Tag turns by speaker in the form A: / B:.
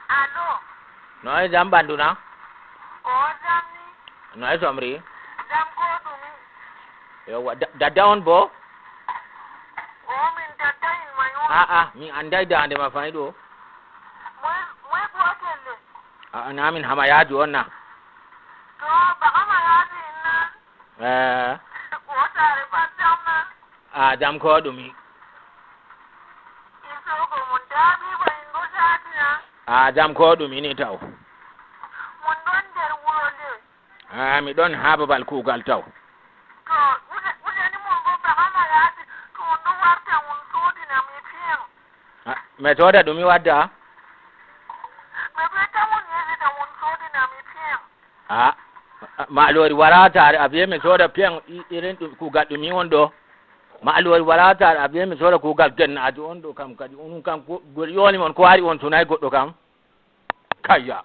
A: Allo.
B: No ay jam banduna.
A: O jamni.
B: No ay somri.
A: Jam ko dumi.
B: Yo da down bo.
A: O min tata in mayo.
B: Mi andai da ande ma faido.
A: Mwe ko kelle.
B: Na min hamayadi onna.
A: To baka mayadi inna. Ko tare patamna.
B: Jam ko dumi.
A: Iso ko mun dabi ba ingo satina.
B: Jam ko dumi ni taw.
A: Mun don der wurole.
B: Mi don ha babal kugal taw.
A: To uje ni mun go baka mayadi to ndo warta mun sodi na mi fiyen.
B: Me toda dumi wadda.
A: Me beta mun yezi da mun sodi na mi fiyen.
B: Ma'alori warata abiye me soda pian irin kugal dumi wondo. Ma'alori warata abiye me soda kugal gen adi wondo kam kadi unun kam yoni mon ko ari on tunai goddo kam kayya